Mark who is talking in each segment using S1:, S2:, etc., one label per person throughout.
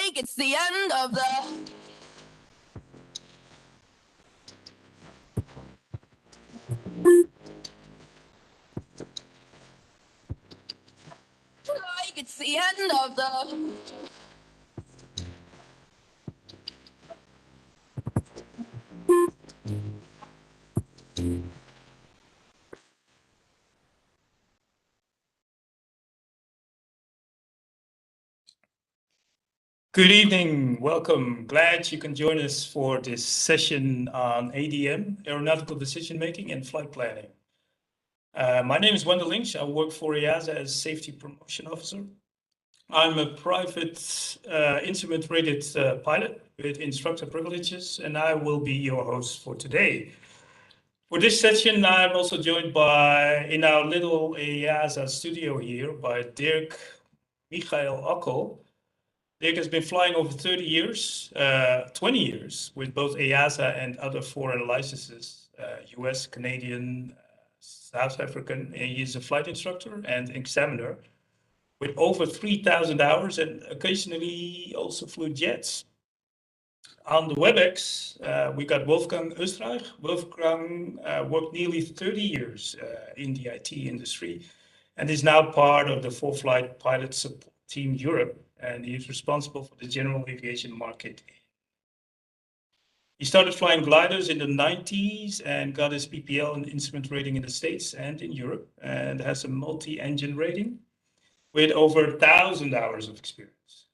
S1: like it's the end of the... Like it's the end of the...
S2: Good evening, welcome. Glad you can join us for this session on ADM, Aeronautical Decision Making and Flight Planning. My name is Wendell and Cate. I work for EASA as Safety Promotion Officer. I'm a private instrument-rated pilot with instructor privileges, and I will be your host for today. For this session, I'm also joined by, in our little EASA studio here, by Dirk Michael Okkel. Dirk has been flying over 30 years, 20 years, with both EASA and other foreign licenses, US, Canadian, South African. He is a flight instructor and examiner with over 3,000 hours, and occasionally also flew jets. On the WebEx, we got Wolfgang Österreich. Wolfgang worked nearly 30 years in the IT industry and is now part of the for-flight pilot support team Europe, and he is responsible for the general aviation market. He started flying gliders in the 90s and got his PPL and instrument rating in the States and in Europe, and has a multi-engine rating with over 1,000 hours of experience.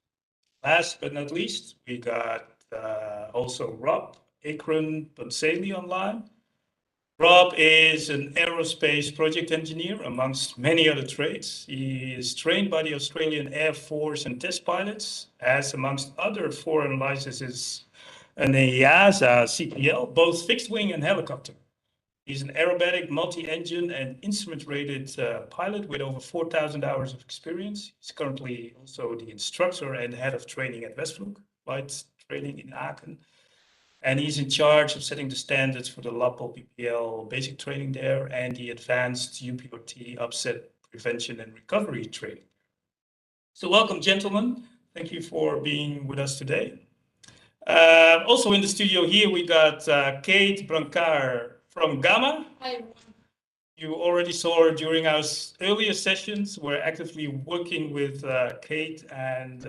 S2: Last but not least, we got also Rob Akron Ponseli online. Rob is an aerospace project engineer amongst many other trades. He is trained by the Australian Air Force and test pilots, has amongst other foreign licenses an EASA CPL, both fixed wing and helicopter. He's an aerobatic, multi-engine and instrument-rated pilot with over 4,000 hours of experience. He's currently also the instructor and head of training at Westflug, flight training in Aachen. And he's in charge of setting the standards for the LAPO PPL basic training there and the advanced UPRT upset prevention and recovery training. So welcome, gentlemen. Thank you for being with us today. Also in the studio here, we got Cate Brancard from Gamma.
S3: Hi, everyone.
S2: You already saw her during our earlier sessions. We're actively working with Cate and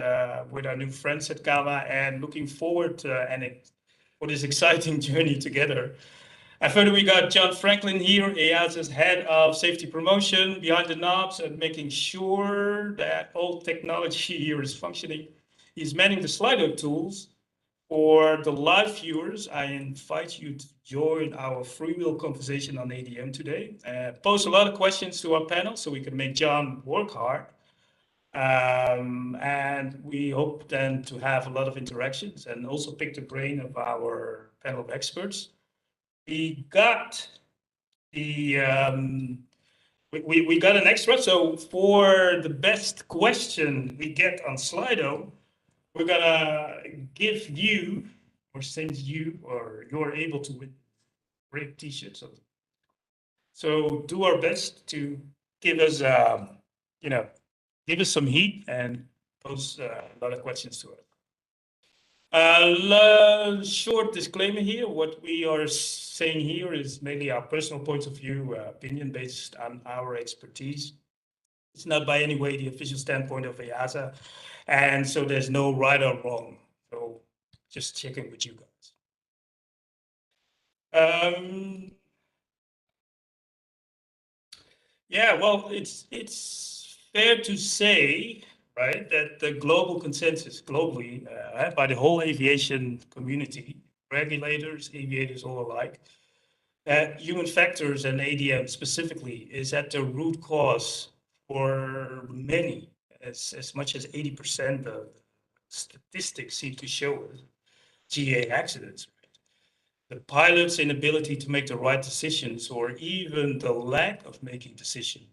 S2: with our new friends at Gamma, and looking forward to for this exciting journey together. And further, we got John Franklin here, EASA's head of safety promotion, behind the knobs and making sure that all technology here is functioning. He's manning the Slido tools. For the live viewers, I invite you to join our freewheel conversation on ADM today. Post a lot of questions to our panel so we can make John work hard. And we hope then to have a lot of interactions and also pick the brain of our panel of experts. We got the we got an extra. So for the best question we get on Slido, we're gonna give you or send you, or you're able to win great t-shirts. So do our best to give us, give us some heat and pose a lot of questions to us. Short disclaimer here. What we are saying here is mainly our personal point of view, opinion based on our expertise. It's not by any way the official standpoint of EASA. And so there's no right or wrong. So just checking with you guys. Yeah, well, it's fair to say, right, that the global consensus globally by the whole aviation community, regulators, aviators, all alike, that human factors and ADM specifically is at the root cause for many, as much as 80% of statistics seem to show GA accidents. The pilot's inability to make the right decisions, or even the lack of making decisions,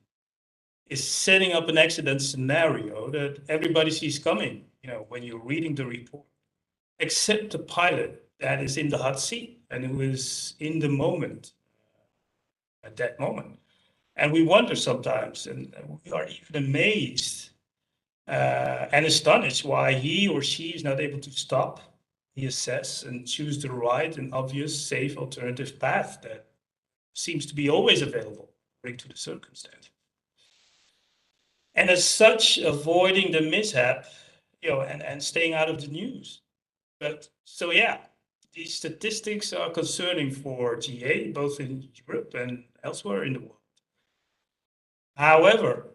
S2: is setting up an accident scenario that everybody sees coming, when you're reading the report, except the pilot that is in the hot seat and who is in the moment at that moment. And we wonder sometimes, and we are even amazed and astonished why he or she is not able to stop, reassess, and choose the right and obvious, safe alternative path that seems to be always available according to the circumstance. And as such, avoiding the mishap, and staying out of the news. But so yeah, these statistics are concerning for GA, both in Europe and elsewhere in the world. However,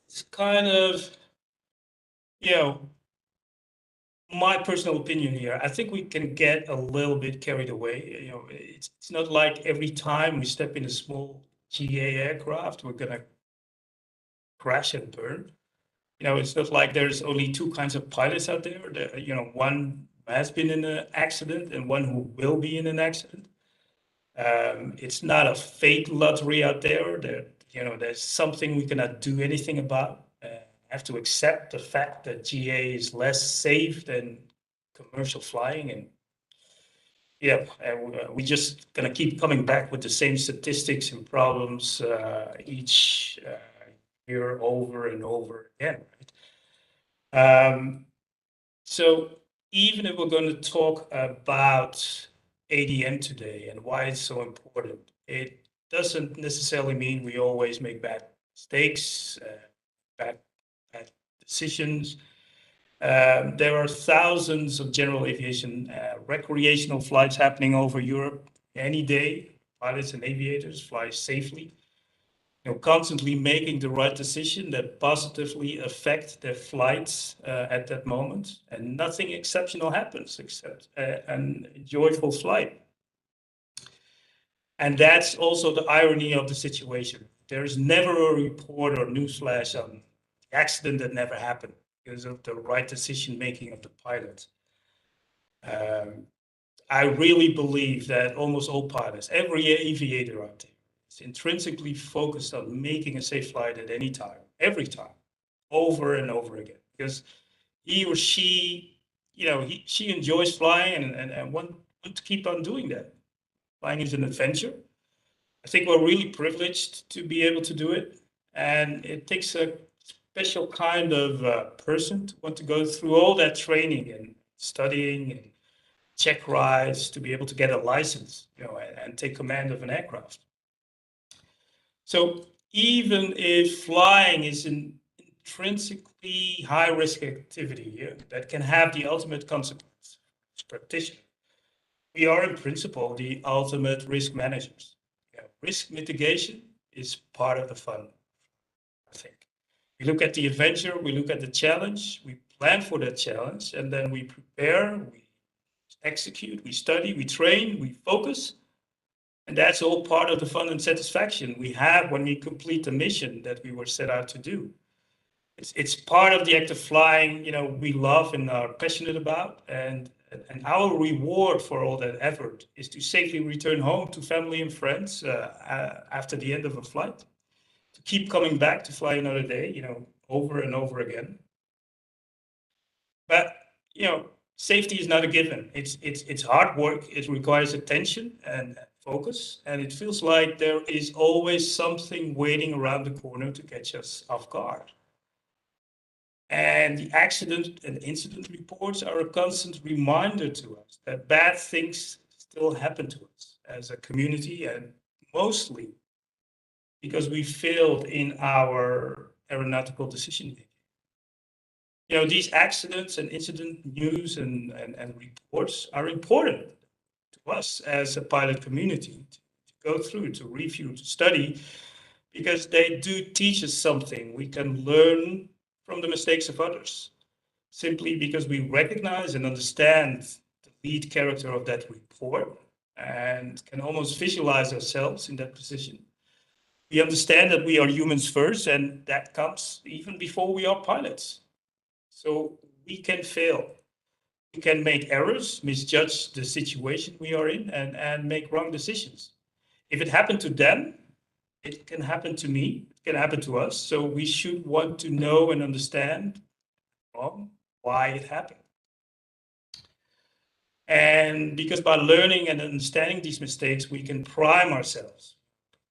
S2: it's kind of, you know, my personal opinion here. I think we can get a little bit carried away. It's not like every time we step in a small GA aircraft, we're gonna crash and burn. It's not like there's only two kinds of pilots out there. One has been in an accident and one who will be in an accident. It's not a fate lottery out there. There's something we cannot do anything about. Have to accept the fact that GA is less safe than commercial flying, and yeah, we just gonna keep coming back with the same statistics and problems each year over and over again. Right? So even if we're going to talk about ADM today and why it's so important, it doesn't necessarily mean we always make bad mistakes, bad decisions. There are thousands of general aviation recreational flights happening over Europe any day. Pilots and aviators fly safely, constantly making the right decision that positively affect their flights at that moment, and nothing exceptional happens except a joyful flight. And that's also the irony of the situation. There is never a report or newsflash on the accident that never happened because of the right decision making of the pilot. I really believe that almost all pilots, every aviator out there, is intrinsically focused on making a safe flight at any time, every time, over and over again, because he or she, she enjoys flying and want to keep on doing that. Flying is an adventure. I think we're really privileged to be able to do it, and it takes a special kind of person to want to go through all that training and studying and check rides to be able to get a license, and take command of an aircraft. So even if flying is an intrinsically high risk activity that can have the ultimate consequence as practitioner, we are in principle the ultimate risk managers. Risk mitigation is part of the fun, I think. We look at the adventure, we look at the challenge, we plan for that challenge, and then we prepare, we execute, we study, we train, we focus. And that's all part of the fun and satisfaction we have when we complete the mission that we were set out to do. It's part of the act of flying, we love and are passionate about. And our reward for all that effort is to safely return home to family and friends after the end of a flight, to keep coming back to fly another day, over and over again. But safety is not a given. It's hard work. It requires attention and focus, and it feels like there is always something waiting around the corner to catch us off guard. And the accident and incident reports are a constant reminder to us that bad things still happen to us as a community, and mostly because we failed in our aeronautical decision making. These accidents and incident news and reports are important to us as a pilot community to go through, to review, to study, because they do teach us something. We can learn from the mistakes of others simply because we recognize and understand the lead character of that report and can almost visualize ourselves in that position. We understand that we are humans first, and that comes even before we are pilots. So we can fail. We can make errors, misjudge the situation we are in, and make wrong decisions. If it happened to them, it can happen to me, it can happen to us. So we should want to know and understand why it happened. And because by learning and understanding these mistakes, we can prime ourselves,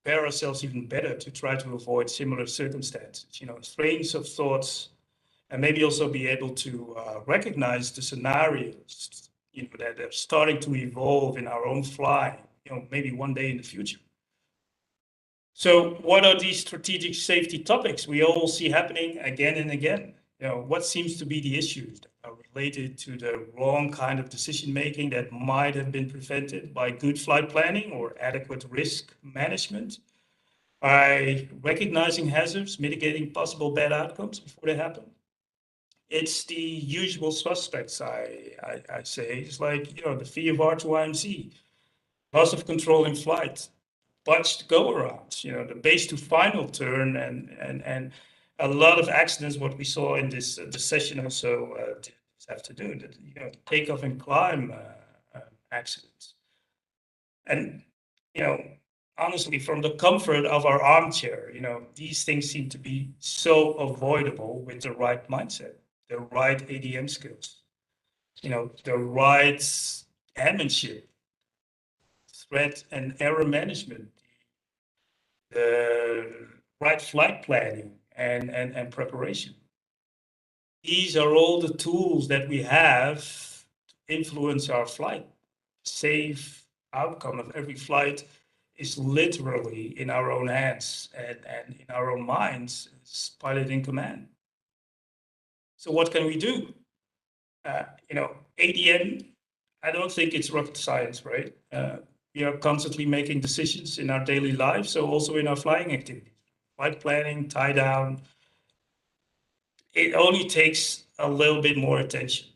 S2: prepare ourselves even better to try to avoid similar circumstances. Trains of thoughts and maybe also be able to recognize the scenarios, that are starting to evolve in our own flying, maybe one day in the future. So what are these strategic safety topics we all see happening again and again? What seems to be the issues that are related to the wrong kind of decision making that might have been prevented by good flight planning or adequate risk management, by recognizing hazards, mitigating possible bad outcomes before they happen? It's the usual suspects, I say. It's like, the VFR to IMC, loss of control in flight, botched go arounds, the base to final turn, and a lot of accidents, what we saw in this session also this afternoon, that, takeoff and climb accidents. And, honestly, from the comfort of our armchair, these things seem to be so avoidable with the right mindset, the right ADM skills, the right airmanship, threat and error management, the right flight planning and preparation. These are all the tools that we have to influence our flight. Safe outcome of every flight is literally in our own hands and in our own minds as pilot in command. So what can we do? ADM, I don't think it's rocket science, right? We are constantly making decisions in our daily lives, so also in our flying activities. Flight planning, tie down, it only takes a little bit more attention.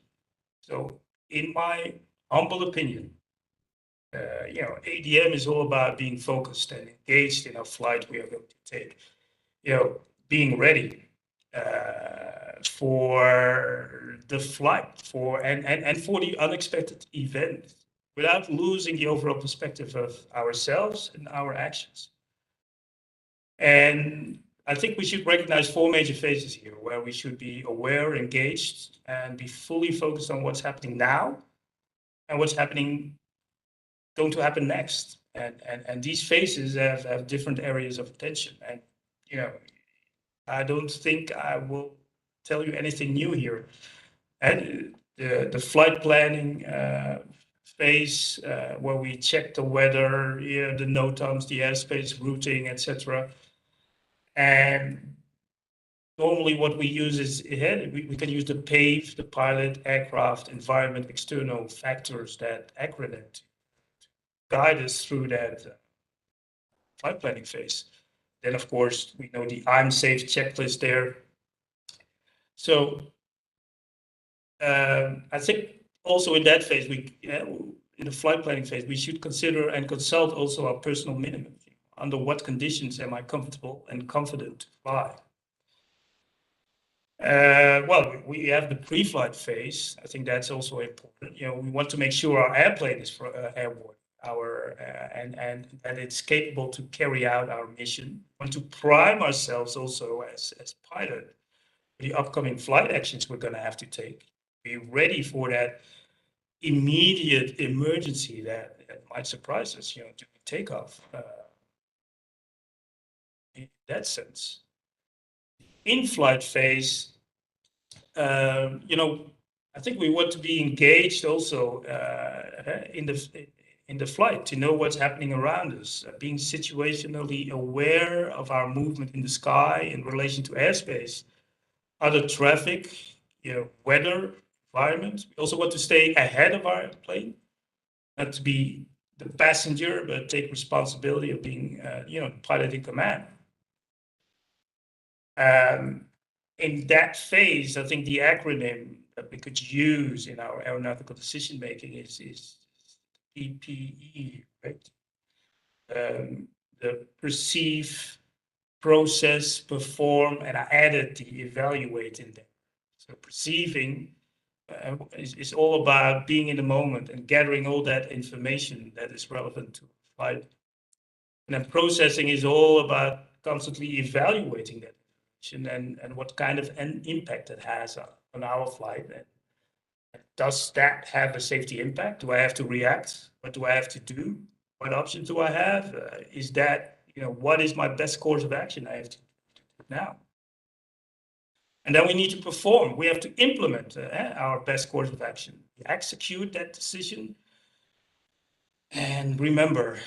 S2: So in my humble opinion, ADM is all about being focused and engaged in a flight we are going to take. Being ready for the flight, and for the unexpected event, without losing the overall perspective of ourselves and our actions. And I think we should recognize four major phases here, where we should be aware, engaged, and be fully focused on what's happening now and what's going to happen next. And these phases have different areas of attention. And, I don't think I will tell you anything new here. And the flight planning phase, where we check the weather, the NOTAMs, the airspace routing, etc. And normally what we use is, we can use the PAVE, the pilot, aircraft, environment, external factors, that acronym, to guide us through that flight planning phase. Then, of course, we know the I'm safe checklist there. So I think also in that phase, in the flight planning phase, we should consider and consult also our personal minimum. Under what conditions am I comfortable and confident to fly? Well, we have the pre-flight phase. I think that's also important. We want to make sure our airplane is airborne, and that it's capable to carry out our mission. We want to prime ourselves also as pilot for the upcoming flight actions we're going to have to take. Be ready for that immediate emergency that might surprise us, during takeoff. In that sense, in-flight phase, I think we want to be engaged also in the flight, to know what's happening around us, being situationally aware of our movement in the sky in relation to airspace, other traffic, weather, environment. We also want to stay ahead of our plane, not to be the passenger, but take responsibility of being, the pilot in command. In that phase, I think the acronym that we could use in our aeronautical decision making is PPE, right? The perceive, process, perform, and I added the evaluate in there. So perceiving is all about being in the moment and gathering all that information that is relevant to flight. And then processing is all about constantly evaluating that information and what kind of an impact it has on our flight. And does that have a safety impact? Do I have to react? What do I have to do? What options do I have? Is that, what is my best course of action I have to do now? And then we need to perform. We have to implement our best course of action. We execute that decision. And remember,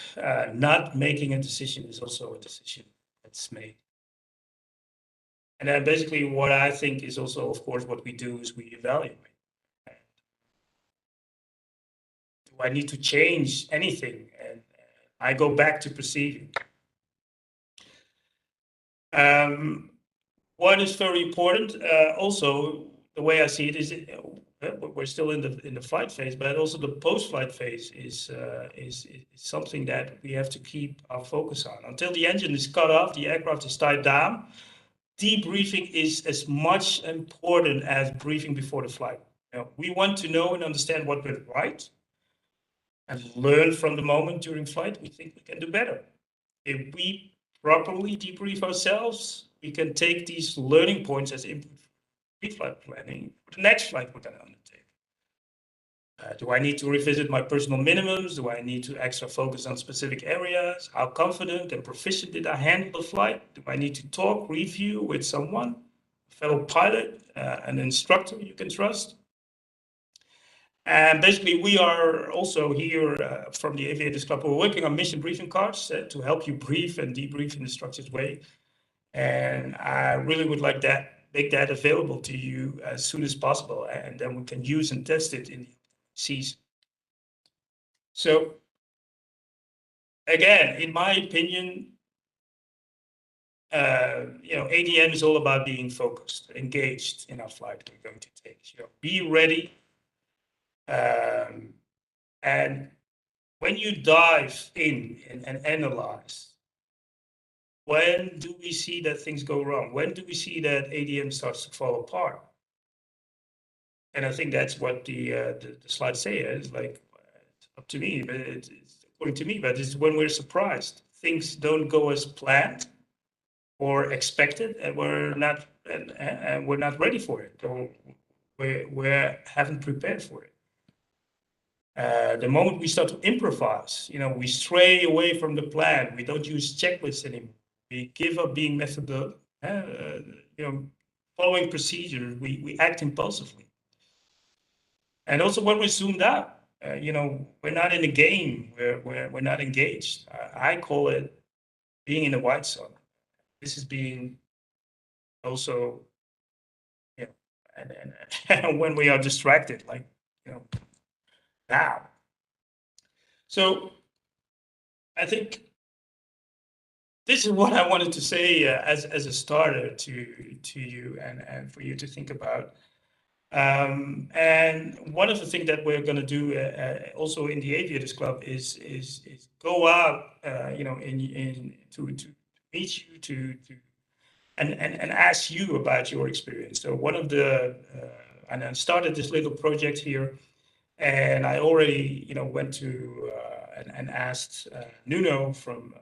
S2: not making a decision is also a decision that's made. And then basically what I think is also, of course, what we do is we evaluate. Do I need to change anything? And I go back to perceiving. What is very important, also the way I see it is, we're still in the flight phase, but also the post-flight phase is something that we have to keep our focus on. Until the engine is cut off, the aircraft is tied down. Debriefing is as much important as briefing before the flight. We want to know and understand what went right and learn from the moment during flight. We think we can do better. If we properly debrief ourselves, we can take these learning points as input for pre-flight planning for the next flight we're going to undertake. Do I need to revisit my personal minimums? Do I need to extra focus on specific areas? How confident and proficient did I handle the flight? Do I need to talk, review with someone, a fellow pilot, an instructor you can trust? And basically, we are also here from the Aviators Club. We're working on mission briefing cards to help you brief and debrief in a structured way. And I really would like that, make that available to you as soon as possible. And then we can use and test it in the season. So again, in my opinion, ADM is all about being focused, engaged in our flight we're going to take. Be ready. And when you dive in and analyze, when do we see that things go wrong? When do we see that ADM starts to fall apart? And I think that's what the slides say. It's like, it's up to me, but it's according to me, but it's when we're surprised. Things don't go as planned or expected, and we're not ready for it, or we haven't prepared for it. The moment we start to improvise, we stray away from the plan. We don't use checklists anymore. We give up being following procedures. We act impulsively. And also when we're zoomed out, we're not in a game. We're not engaged. I call it being in the white zone. This is being also, and when we are distracted, like, now. So I think this is what I wanted to say as a starter to you and for you to think about. And one of the things that we're going to do also in the Aviators Club is go out, to meet you, and ask you about your experience. So one of the and I started this little project here, and I already went to and asked Nuno from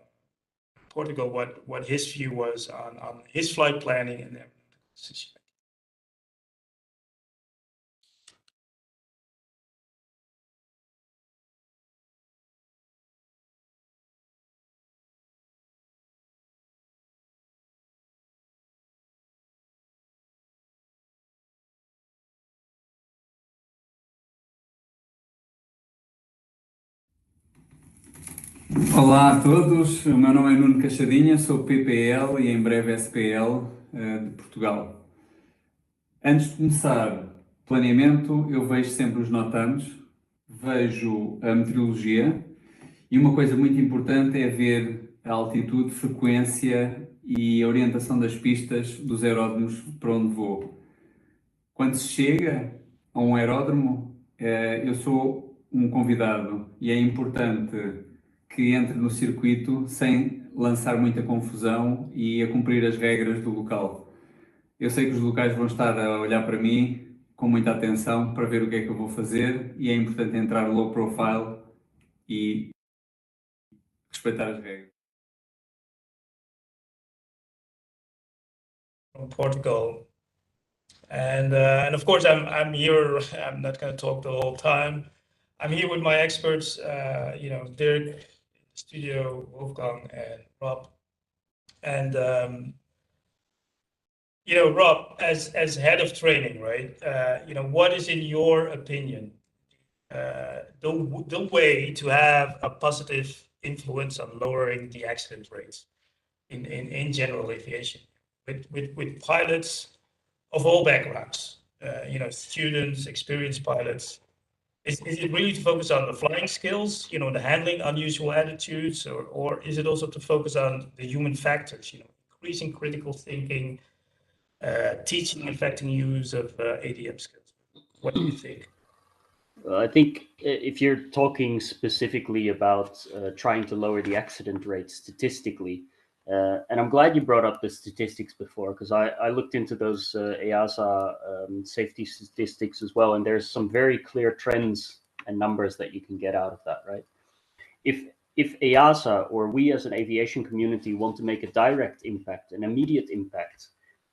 S2: Portugal what his view was on his flight planning and then decision.
S3: Olá a todos, o meu nome é Nuno Cachadinha, sou PPL e em breve SPL de Portugal. Antes de começar planeamento, eu vejo sempre os notames, vejo a meteorologia e uma coisa muito importante é ver a altitude, frequência e a orientação das pistas dos aeródromos para onde vou. Quando se chega a um aeródromo, eu sou um convidado e é importante que entre no circuito sem lançar muita confusão e a cumprir as regras do local. Eu sei que os locais vão estar a olhar para mim com muita atenção para ver o que é que eu vou fazer e é importante entrar low profile e respeitar as regras.
S2: From Portugal, and of course I'm here. I'm not going to talk the whole time. I'm here with my experts, Dirk, studio, Wolfgang, and Rob. And Rob, as head of training, right? What is, in your opinion, the way to have a positive influence on lowering the accident rates in general aviation with pilots of all backgrounds, students, experienced pilots? Is it really to focus on the flying skills, the handling unusual attitudes, or is it also to focus on the human factors, increasing critical thinking, teaching effective use of ADM skills? What do you think?
S4: I think if you're talking specifically about trying to lower the accident rate statistically, and I'm glad you brought up the statistics before, because I looked into those EASA safety statistics as well, and there's some very clear trends and numbers that you can get out of that, right? If EASA or we as an aviation community want to make a direct impact, an immediate impact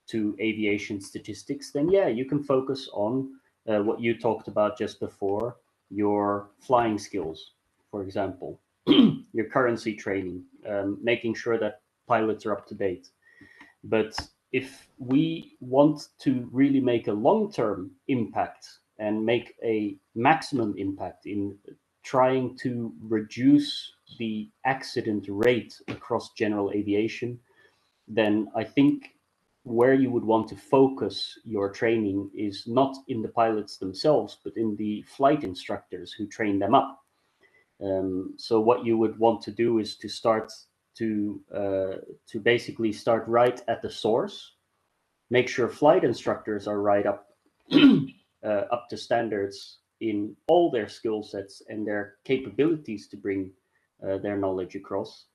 S4: to aviation statistics, then yeah, you can focus on what you talked about just before, your flying skills, for example, your currency training, making sure that pilots are up to date. But if we want to really make a long-term impact and make a maximum impact in trying to reduce the accident rate across general aviation, then I think where you would want to focus your training is not in the pilots themselves, but in the flight instructors who train them up. So what you would want to do is to start to basically start right at the source, make sure flight instructors are right up up to standards in all their skill sets and their capabilities to bring their knowledge across.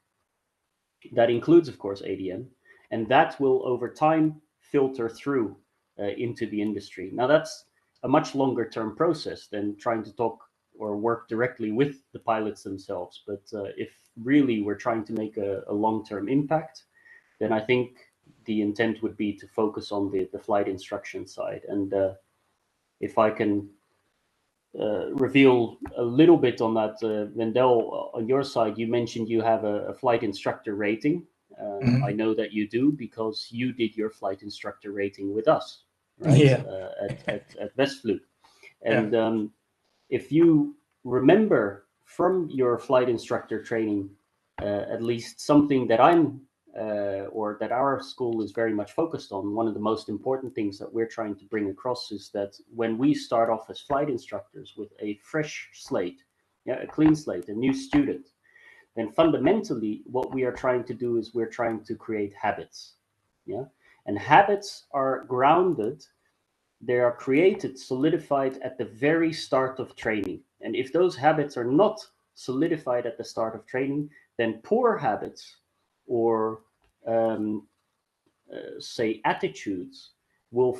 S4: That includes, of course, ADM, and that will over time filter through into the industry. Now, that's a much longer term process than trying to talk or work directly with the pilots themselves. But if really we're trying to make a long-term impact, then I think the intent would be to focus on the flight instruction side. And if I can reveal a little bit on that, Wendell, on your side, you mentioned you have a flight instructor rating. I know that you do because you did your flight instructor rating with us, right?
S2: Yeah.
S4: At Westflug. And if you remember from your flight instructor training, at least something that I'm or that our school is very much focused on, one of the most important things that we're trying to bring across is that when we start off as flight instructors with a fresh slate, a clean slate, a new student, then fundamentally what we are trying to do is we're trying to create habits. And habits are grounded, they are created, solidified at the very start of training. And if those habits are not solidified at the start of training, then poor habits or say attitudes will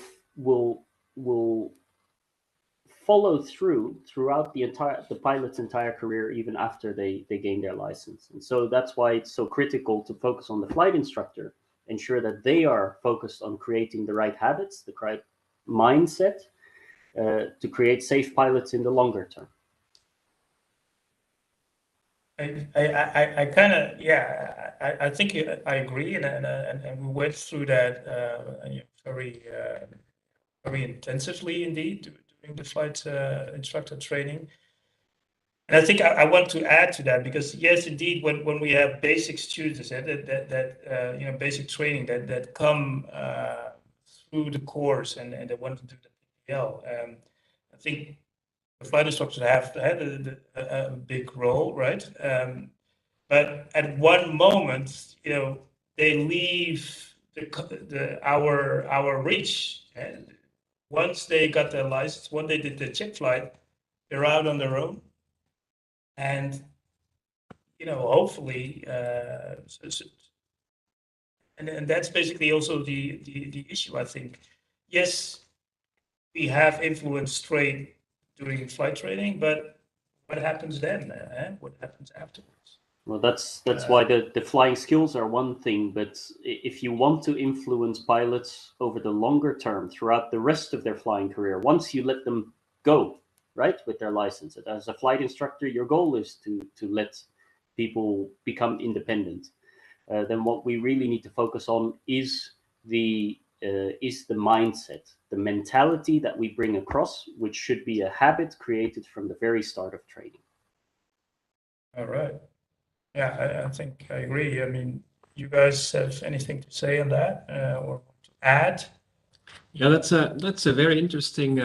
S4: follow throughout the pilot's entire career, even after they gain their license. And so that's why it's so critical to focus on the flight instructor, ensure that they are focused on creating the right habits, the right mindset to create safe pilots in the longer term.
S2: I kind of, I think I agree, and we went through that very intensively indeed during the flight instructor training. And I think I want to add to that because yes, indeed, when we have basic students that basic training that come through the course and they want to do the PPL, I think the flight instructors have had a big role, right? But at one moment, they leave our reach. And once they got their license, when they did the check flight, they're out on their own. And hopefully, and that's basically also the issue. I think. Yes, we have influence trade during flight training, but what happens then? What happens afterwards?
S4: Well, that's why the flying skills are one thing, but if you want to influence pilots over the longer term throughout the rest of their flying career, once you let them go, right, with their license, as a flight instructor, your goal is to let people become independent. Then what we really need to focus on is the is the mindset, the mentality that we bring across, which should be a habit created from the very start of training.
S2: All right. Yeah, I think I agree. I mean, you guys have anything to say on that or to add?
S5: Yeah, that's a very interesting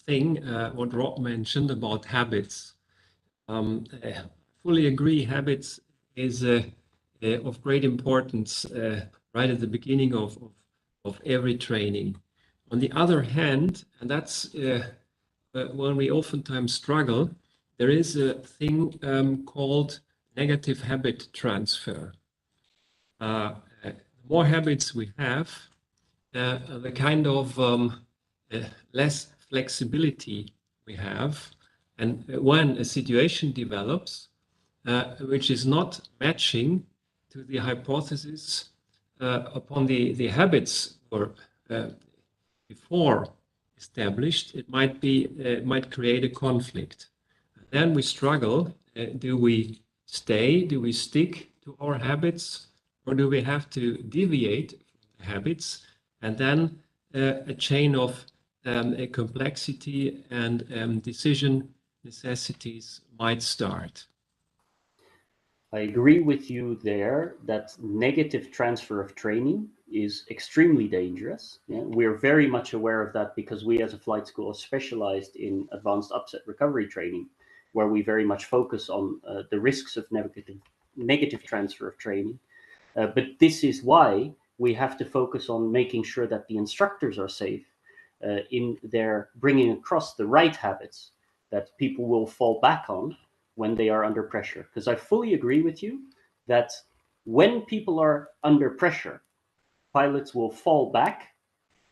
S5: thing, what Rob mentioned about habits. I fully agree. Habits is of great importance right at the beginning of every training. On the other hand, and that's when we oftentimes struggle, there is a thing called negative habit transfer. The more habits we have, the kind of less flexibility we have. And when a situation develops which is not matching to the hypothesis upon the habits or before established, it might create a conflict. Then we struggle. Do we stay? Do we stick to our habits, or do we have to deviate from the habits? And then a chain of a complexity and decision necessities might start.
S4: I agree with you there that negative transfer of training is extremely dangerous. Yeah? We're very much aware of that because we as a flight school are specialized in advanced upset recovery training, where we very much focus on the risks of negative transfer of training. But this is why we have to focus on making sure that the instructors are safe in their bringing across the right habits that people will fall back on when they are under pressure. Because I fully agree with you that when people are under pressure, pilots will fall back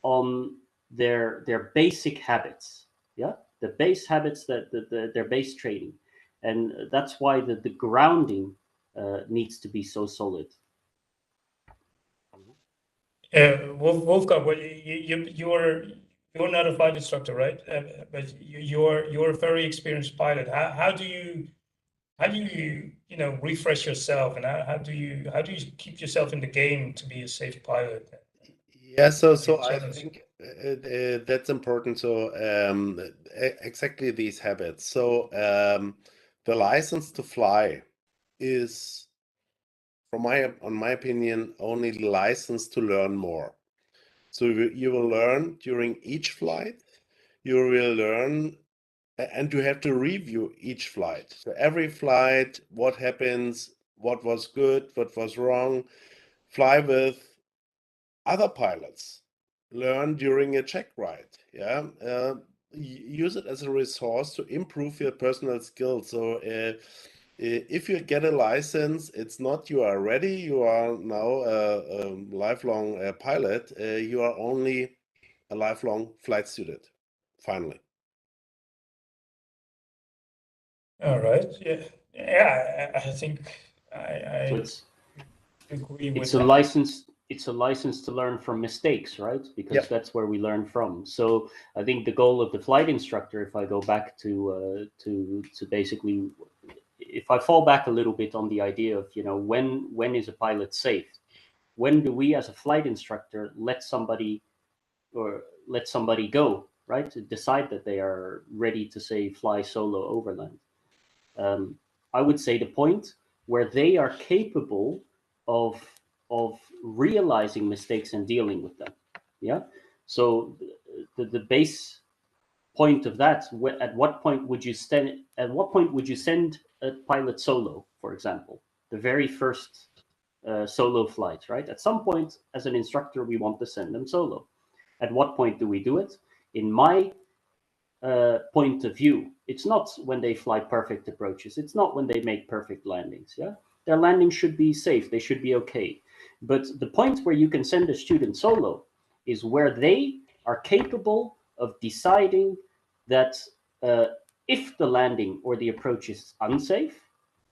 S4: on their basic habits, yeah, the base habits, their base training, and that's why the grounding needs to be so solid.
S2: Wolfgang, well, you're not a flight instructor, right? But you're a very experienced pilot. How do you refresh yourself, and how do you keep yourself in the game to be a safe pilot?
S6: Yeah, so I think that's important. So exactly these habits. So the license to fly is, on my opinion, only the license to learn more. So you will learn during each flight. You will learn, and you have to review each flight. So every flight, what happens, what was good, what was wrong. Fly with other pilots, learn during a check ride. Yeah, use it as a resource to improve your personal skills. So if you get a license, it's not you are ready, you are now a lifelong pilot. You are only a lifelong flight student, finally.
S2: All right. Yeah. I think I agree with
S4: it's a
S2: that.
S4: license. It's a license to learn from mistakes, right? Because
S6: Yep.
S4: that's where we learn from. So I think the goal of the flight instructor, if I go back to basically, if I fall back a little bit on the idea of, when is a pilot safe? When do we as a flight instructor let somebody go, right? To decide that they are ready to, say, fly solo overland. I would say the point where they are capable of realizing mistakes and dealing with them. Yeah. So the base point of that, at what point would you send a pilot solo, for example, the very first solo flight, right? At some point, as an instructor, we want to send them solo. At what point do we do it? In my point of view, it's not when they fly perfect approaches. It's not when they make perfect landings. Yeah, their landings should be safe. They should be okay. But the point where you can send a student solo is where they are capable of deciding that if the landing or the approach is unsafe,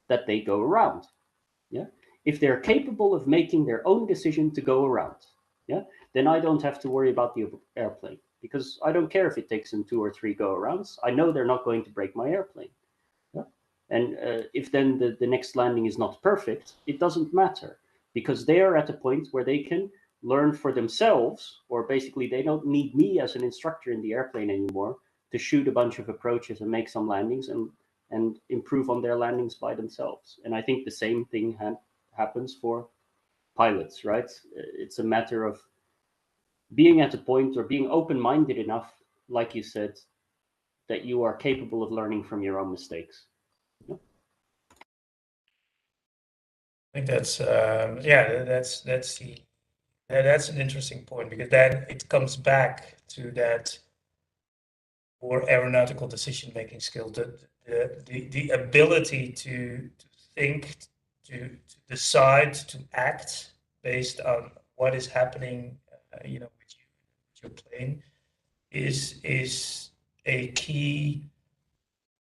S4: that they go around. Yeah, if they're capable of making their own decision to go around, yeah, then I don't have to worry about the airplane, because I don't care if it takes them 2 or 3 go-arounds. I know they're not going to break my airplane. Yeah? And if then the next landing is not perfect, it doesn't matter, because they are at a point where they can learn for themselves, or basically they don't need me as an instructor in the airplane anymore to shoot a bunch of approaches and make some landings and improve on their landings by themselves. And I think the same thing happens for pilots, right? It's a matter of being at a point or being open-minded enough, like you said, that you are capable of learning from your own mistakes.
S2: I think that's that's an interesting point, because then it comes back to that more aeronautical decision-making skill, the ability to think, to decide, to act based on what is happening, with your plane, is a key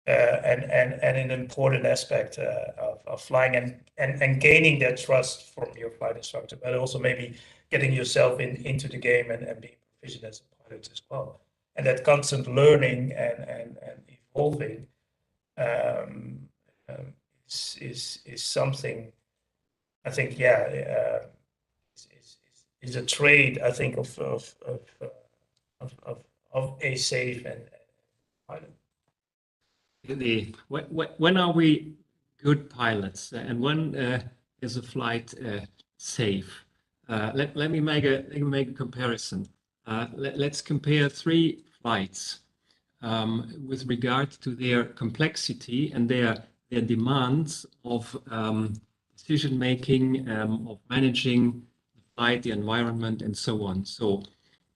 S2: and an important aspect of flying, and gaining that trust from your flight instructor, but also maybe getting yourself into the game and being proficient as a pilot as well. And that constant learning and evolving is something, I think, is a trait, I think, of a safe and pilot.
S5: When are we good pilots, and when is a flight safe? Let me make a comparison. Let's compare 3 flights with regard to their complexity and their demands of decision making, of managing the flight, the environment, and so on. So,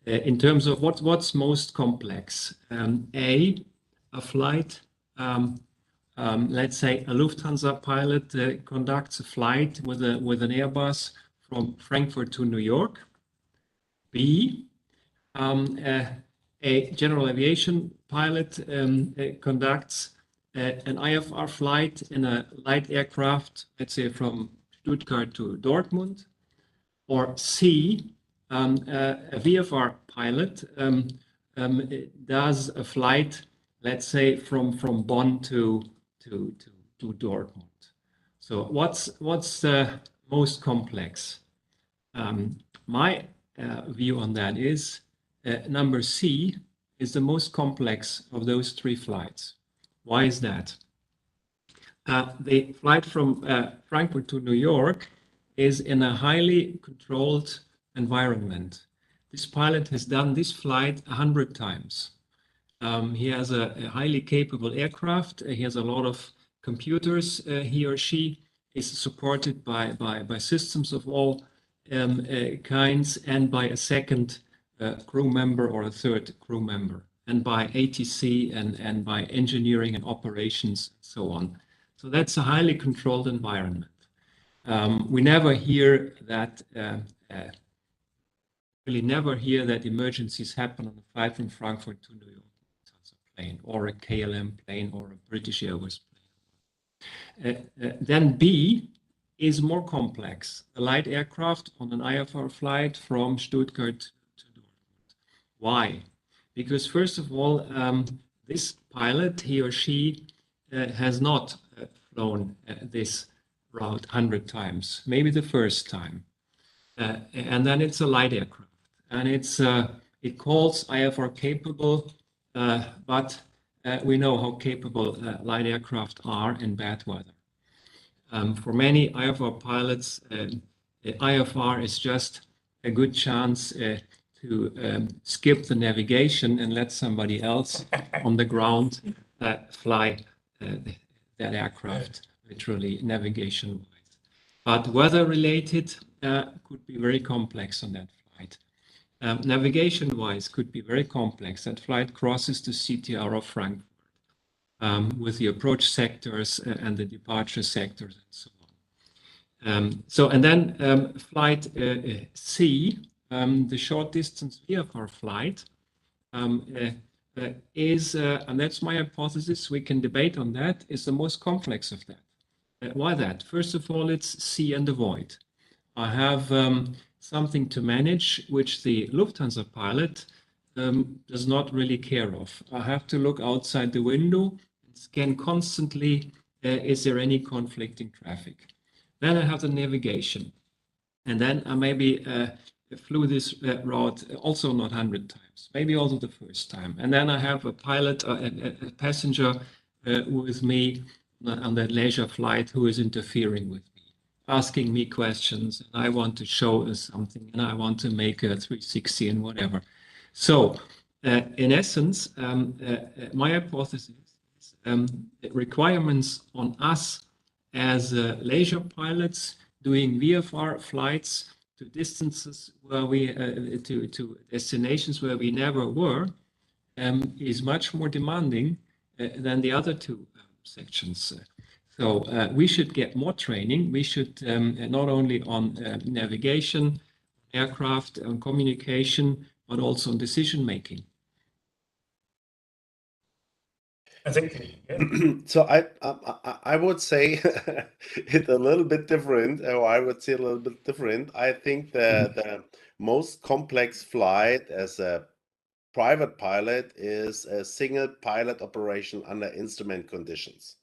S5: in terms of what's most complex, a flight. Let's say a Lufthansa pilot conducts a flight with an Airbus from Frankfurt to New York. B, a general aviation pilot conducts an IFR flight in a light aircraft, let's say from Stuttgart to Dortmund. Or C, a VFR pilot does a flight, let's say from Bonn to Dortmund. So what's most complex? My view on that is number C is the most complex of those 3 flights. Why is that? The flight from Frankfurt to New York is in a highly controlled environment. This pilot has done this flight 100 times. He has a highly capable aircraft. He has a lot of computers. He or she is supported by systems of all kinds, and by a second crew member or a third crew member, and by ATC and by engineering and operations, and so on. So that's a highly controlled environment. We never hear that. Really never hear that emergencies happen on a flight from Frankfurt to New York plane, or a KLM plane, or a British Airways plane. Then B is more complex. A light aircraft on an IFR flight from Stuttgart to Dortmund. Why? Because first of all, this pilot, he or she, has not flown this route 100 times, maybe the first time. And then it's a light aircraft, and it calls IFR capable, but we know how capable light aircraft are in bad weather. For many IFR pilots, IFR is just a good chance to skip the navigation and let somebody else on the ground fly that aircraft, literally navigation-wise. But weather-related could be very complex on that flight. Navigation-wise could be very complex. That flight crosses the CTR of Frankfurt with the approach sectors and the departure sectors and so on. And then flight C, the short distance VFR flight, is, and that's my hypothesis, we can debate on that, is the most complex of that. Why that? First of all, it's see and avoid. I have something to manage which the Lufthansa pilot does not really care of. I have to look outside the window and scan constantly, is there any conflicting traffic? Then I have the navigation. And then I maybe flew this route also not 100 times, maybe also the first time. And then I have a pilot, a passenger with me on that leisure flight who is interfering with me, asking me questions, and I want to show us something, and I want to make a 360 and whatever. So, in essence, my hypothesis is requirements on us as leisure pilots doing VFR flights to distances where we to destinations where we never were is much more demanding than the other two sections. So we should get more training. We should not only on navigation, aircraft, on communication, but also on decision making.
S2: I think. Yeah.
S6: So I would say it's a little bit different, or I would say a little bit different. I think the most complex flight as a private pilot is a single pilot operation under instrument conditions,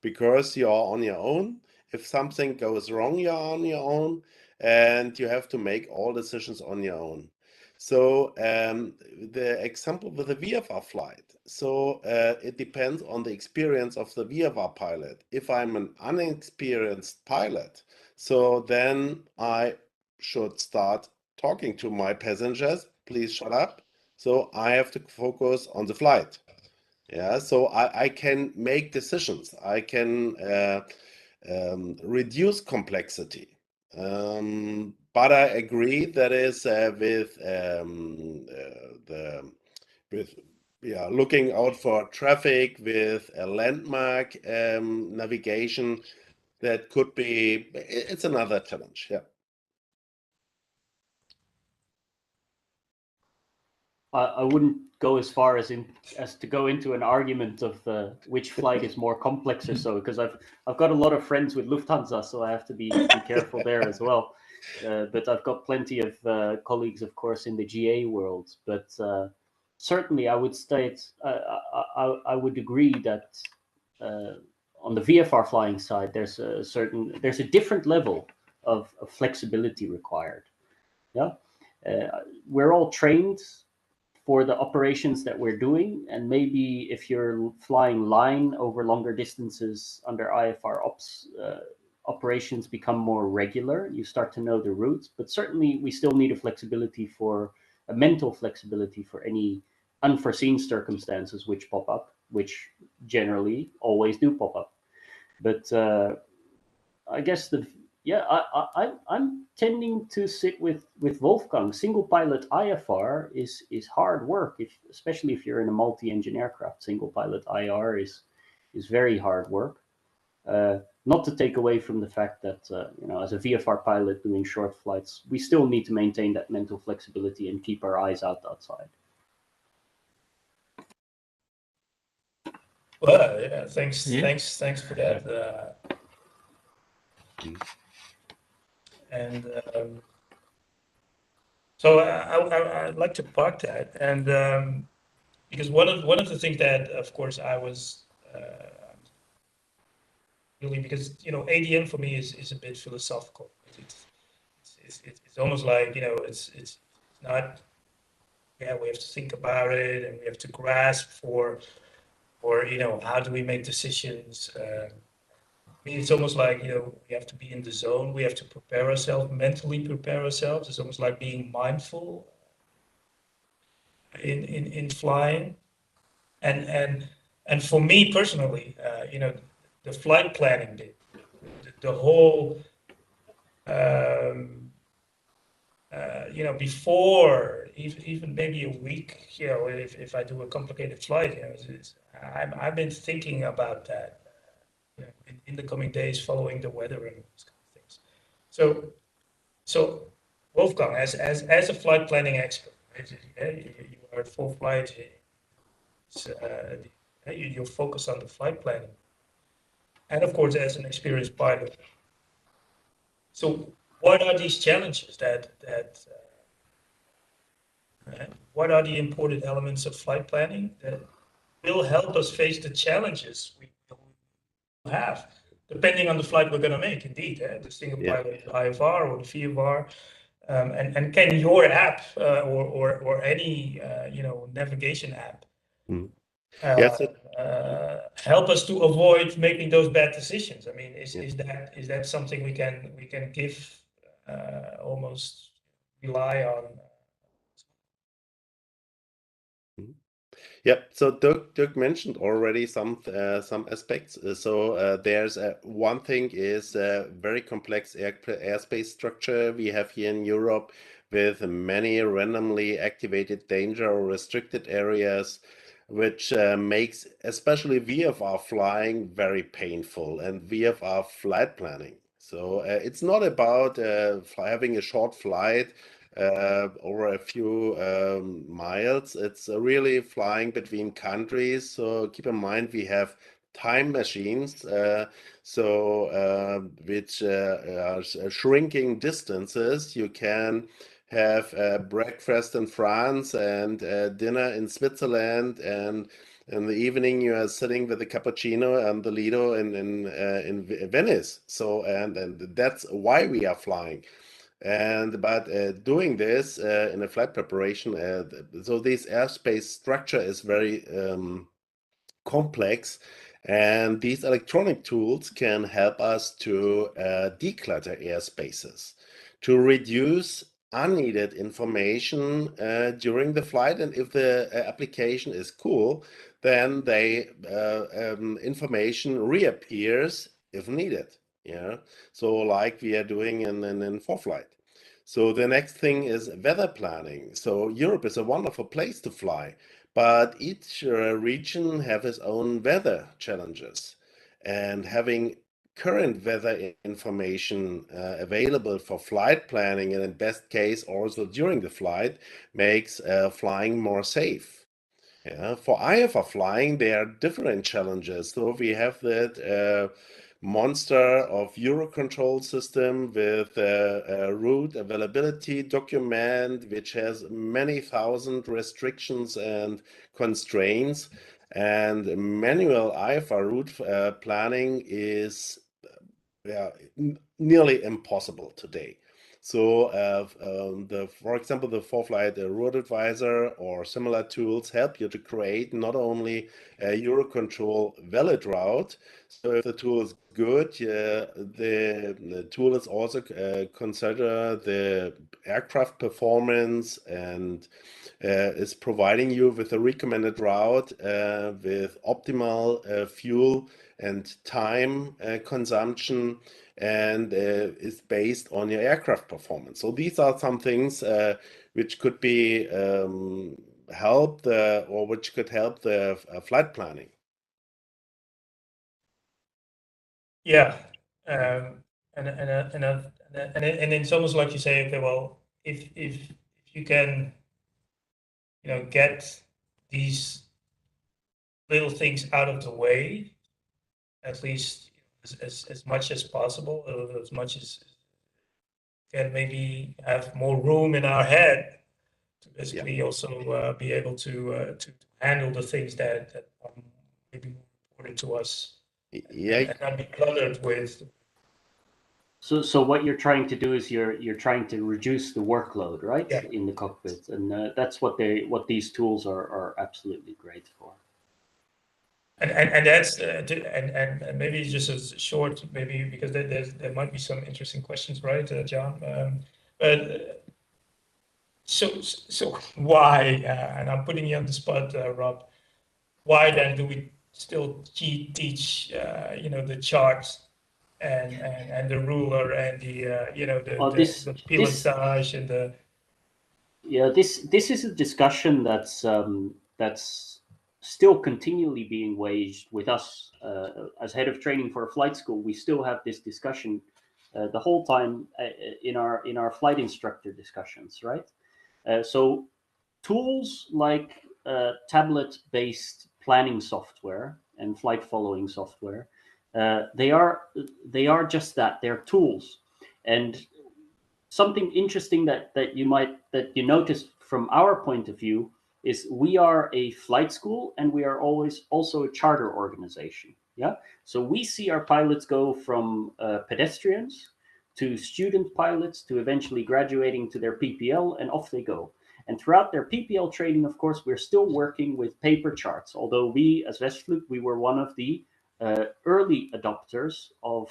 S6: because you're on your own. If something goes wrong, you're on your own, and you have to make all decisions on your own. So the example with the VFR flight, so it depends on the experience of the VFR pilot. If I'm an unexperienced pilot, so then I should start talking to my passengers, please shut up. So I have to focus on the flight. Yeah, so I can make decisions. I can reduce complexity. But I agree that is looking out for traffic with a landmark navigation, that could be, it's another challenge. Yeah.
S4: I wouldn't go as far as to go into an argument of which flight is more complex or so, because I've got a lot of friends with Lufthansa, so I have to be careful there as well. But I've got plenty of colleagues, of course, in the GA world. But certainly, I would state I would agree that on the VFR flying side, there's a different level of flexibility required. Yeah, we're all trained for the operations that we're doing, and maybe if you're flying line over longer distances under IFR ops, operations become more regular. You start to know the routes, but certainly we still need a mental flexibility for any unforeseen circumstances which pop up, which generally always do pop up. But I guess I'm tending to sit with Wolfgang. Single pilot IFR is hard work, especially if you're in a multi-engine aircraft. Single pilot IR is very hard work. Not to take away from the fact that as a VFR pilot doing short flights, we still need to maintain that mental flexibility and keep our eyes out outside.
S2: Well, yeah, thanks for that. And so I'd like to park that, and because one of the things that, of course, I was really, because ADM for me is a bit philosophical. It's almost like it's not. Yeah, we have to think about it, and we have to grasp for how do we make decisions. It's almost like, we have to be in the zone. We have to prepare ourselves, mentally prepare ourselves. It's almost like being mindful in flying. And for me personally, the flight planning bit, the whole, before even maybe a week, if I do a complicated flight, I've been thinking about that. In the coming days, following the weather and those kind of things. So Wolfgang, as a flight planning expert, right? You are at full flight. You're focused on the flight planning, and of course, as an experienced pilot. So, what are these challenges what are the important elements of flight planning that will help us face the challenges we will have, depending on the flight we're going to make? Indeed, the single pilot IFR or the VFR, And can your app or any navigation app
S6: Yes,
S2: help us to avoid making those bad decisions? I mean, is that something we can give almost rely on?
S6: Yep. So Dirk mentioned already some aspects. So there's one thing is very complex airspace structure we have here in Europe, with many randomly activated danger or restricted areas, which makes especially VFR flying very painful, and VFR flight planning. So it's not about having a short flight over a few miles. It's really flying between countries. So keep in mind we have time machines, which are shrinking distances. You can have breakfast in France and dinner in Switzerland, and in the evening you are sitting with a cappuccino and the Lido in Venice. So and that's why we are flying. But doing this in a flight preparation, so this airspace structure is very complex, and these electronic tools can help us to declutter airspaces, to reduce unneeded information during the flight. And if the application is cool, then information reappears if needed. Yeah, so like we are doing in ForeFlight. So the next thing is weather planning. So Europe is a wonderful place to fly, but each region have its own weather challenges, and having current weather information available for flight planning, and in best case also during the flight, makes flying more safe. Yeah, for IFR flying, there are different challenges. So we have that monster of Eurocontrol system with a route availability document, which has many thousand restrictions and constraints. And manual IFR route planning is nearly impossible today. So, for example, the ForeFlight Route Advisor or similar tools help you to create not only a Eurocontrol valid route. So, if the tool is good, the tool is also consider the aircraft performance, and is providing you with a recommended route with optimal fuel and time consumption, and is based on your aircraft performance. So these are some things which could be help or which could help the flight planning.
S2: Yeah, and it's almost like you say, okay, well, if you can, get these little things out of the way, at least as much as possible, as much as can maybe have more room in our head to basically also be able to handle the things that are maybe more important to us, and not be cluttered with.
S4: So what you're trying to do is you're trying to reduce the workload, right?
S2: Yeah.
S4: In the cockpit, and that's what these tools are absolutely great for.
S2: And that's and maybe just a short, maybe because there might be some interesting questions, right, John? But so why? And I'm putting you on the spot, Rob. Why then do we still teach the charts and the ruler and the the pilotage and the.
S4: Yeah, this is a discussion that's still continually being waged with us as head of training for a flight school. We still have this discussion the whole time in our flight instructor discussions, right? So tools like tablet-based planning software and flight following software, they are just that. They're tools. And something interesting that you notice from our point of view is we are a flight school, and we are always also a charter organization. Yeah, so we see our pilots go from pedestrians to student pilots to eventually graduating to their PPL, and off they go. And throughout their PPL training, of course, we're still working with paper charts, although we, as Westflug, we were one of the early adopters of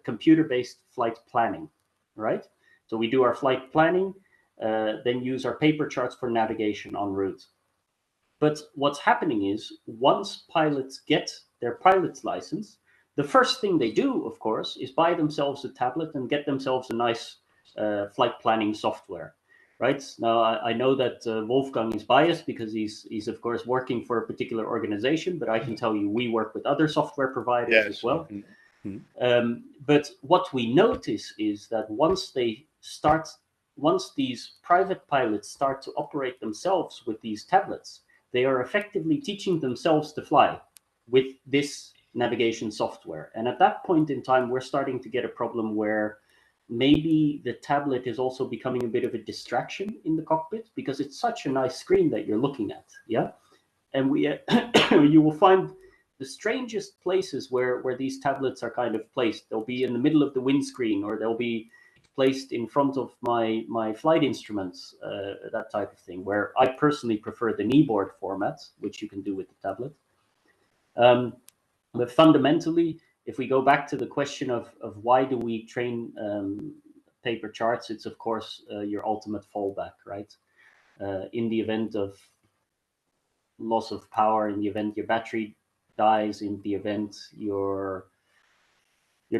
S4: computer-based flight planning, right? So we do our flight planning, then use our paper charts for navigation en route. But what's happening is, once pilots get their pilot's license, the first thing they do, of course, is buy themselves a tablet and get themselves a nice flight planning software. Right now, I know that Wolfgang is biased because he's of course working for a particular organization, but I can tell you we work with other software providers as well. But what we notice is that once these private pilots start to operate themselves with these tablets, they are effectively teaching themselves to fly with this navigation software. And at that point in time, we're starting to get a problem where maybe the tablet is also becoming a bit of a distraction in the cockpit, because it's such a nice screen that you're looking at. Yeah. And we you will find the strangest places where these tablets are kind of placed. They'll be in the middle of the windscreen, or they'll be placed in front of my flight instruments, that type of thing, where I personally prefer the kneeboard format, which you can do with the tablet. But fundamentally, if we go back to the question of why do we train paper charts, it's of course your ultimate fallback, right? In the event of loss of power, in the event your battery dies, in the event your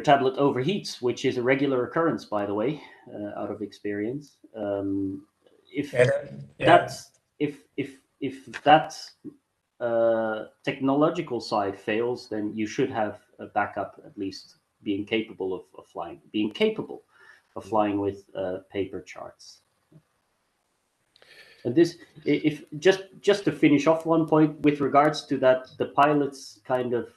S4: tablet overheats, which is a regular occurrence, by the way, out of experience. If that technological side fails, then you should have a backup, at least being capable of flying with paper charts. And this, if just to finish off one point with regards to that, the pilots kind of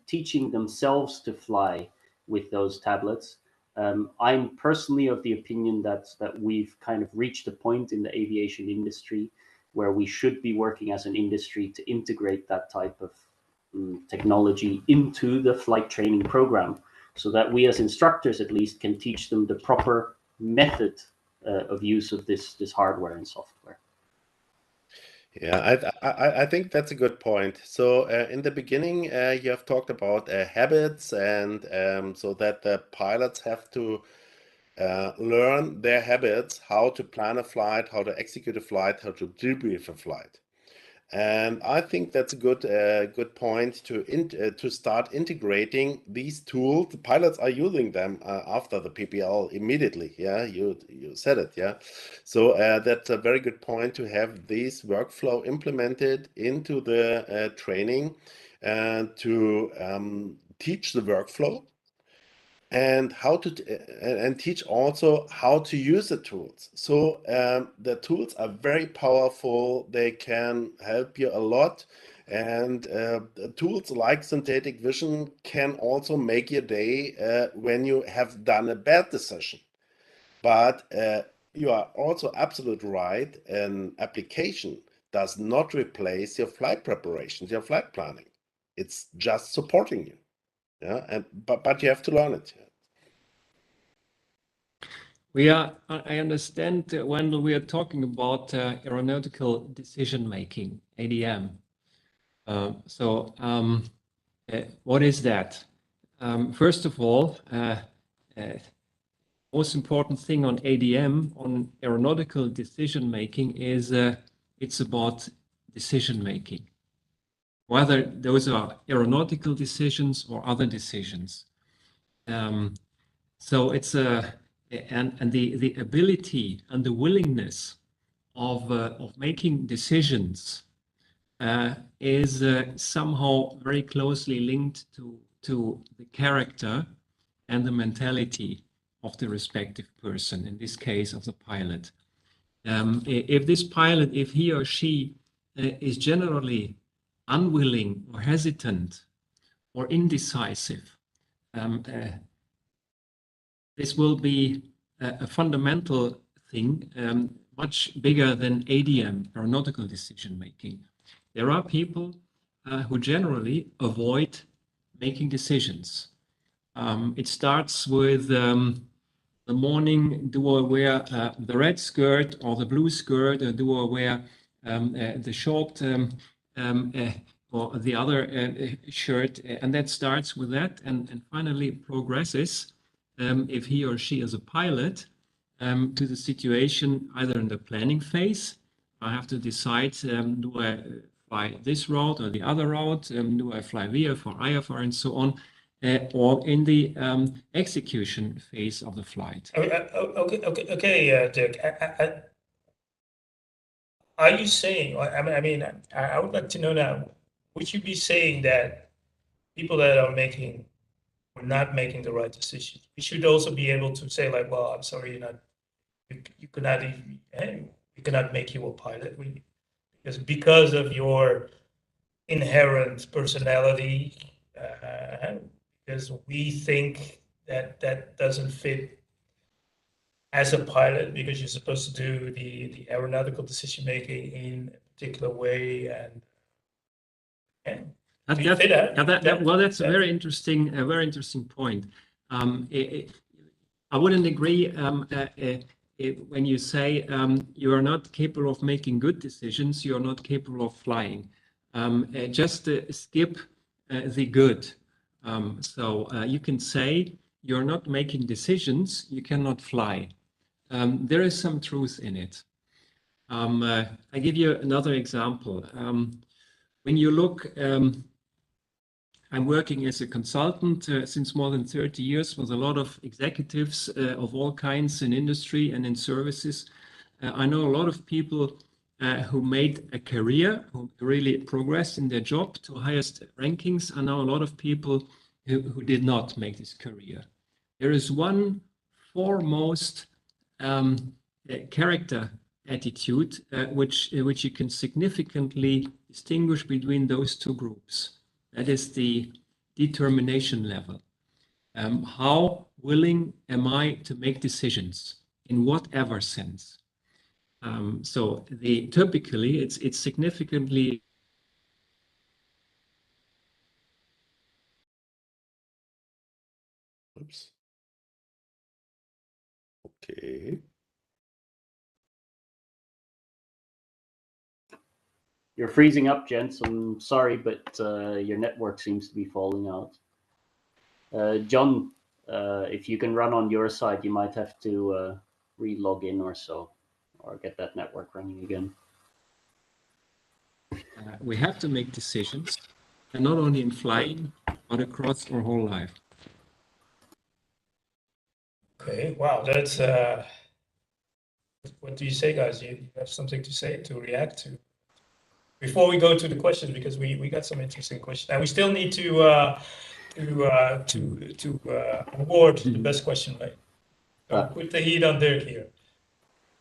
S4: teaching themselves to fly with those tablets. I'm personally of the opinion that we've kind of reached a point in the aviation industry where we should be working as an industry to integrate that type of technology into the flight training program, so that we as instructors at least can teach them the proper method of use of this hardware and software.
S6: Yeah, I think that's a good point. So in the beginning, you have talked about habits, and so that the pilots have to learn their habits, how to plan a flight, how to execute a flight, how to debrief a flight. And I think that's a good point to start integrating these tools. The pilots are using them after the PPL immediately. Yeah, you said it. Yeah, so that's a very good point to have this workflow implemented into the training, and to teach the workflow, and and teach also how to use the tools. So the tools are very powerful. They can help you a lot, and tools like synthetic vision can also make your day when you have done a bad decision. But you are also absolutely right. An application does not replace your flight preparations, your flight planning. It's just supporting you. Yeah, but you have to learn it.
S5: I understand, Wendell, we are talking about aeronautical decision making, ADM. What is that? First of all, most important thing on ADM, on aeronautical decision making, is it's about decision making, whether those are aeronautical decisions or other decisions. So it's and the ability and the willingness of making decisions is somehow very closely linked to the character and the mentality of the respective person, in this case of the pilot. If this pilot, if he or she is generally unwilling or hesitant or indecisive, this will be a fundamental thing, much bigger than ADM, aeronautical decision making. There are people who generally avoid making decisions. It starts with the morning, do I wear the red skirt or the blue skirt, or do I wear the short or the other shirt? And that starts with that, and finally progresses, if he or she is a pilot, to the situation either in the planning phase. I have to decide, do I fly this route or the other route? Do I fly VFR, IFR, and so on? Or in the execution phase of the flight.
S2: Okay, Dirk. Are you saying? I would like to know now. Would you be saying that people that are making or not making the right decision, we should also be able to say, like, well, I'm sorry, you cannot even, we cannot make you a pilot. Because of your inherent personality, because we think that doesn't fit as a pilot, because you're supposed to do the aeronautical decision making in a particular way, and do you fit that?
S5: Well, that's a very interesting point. I wouldn't agree when you say you are not capable of making good decisions, you are not capable of flying. Just skip the good. So you can say you're not making decisions, you cannot fly. There is some truth in it. I give you another example. When you look, I'm working as a consultant since more than 30 years with a lot of executives of all kinds in industry and in services. I know a lot of people who made a career, who really progressed in their job to highest rankings. I know a lot of people who did not make this career. There is one foremost character attitude which you can significantly distinguish between those two groups. That is the determination level. How willing am I to make decisions in whatever sense? So typically it's significantly.
S6: Oops. Okay.
S4: You're freezing up, gents. I'm sorry, but your network seems to be falling out. John, if you can run on your side, you might have to re-log in or so, or get that network running again.
S5: We have to make decisions, and not only in flying, but across our whole life.
S2: Okay, wow, that's what do you say, guys? You have something to say, to react to before we go to the questions, because we got some interesting questions, and we still need to award the best question, right? Don't put the heat on Dirk here.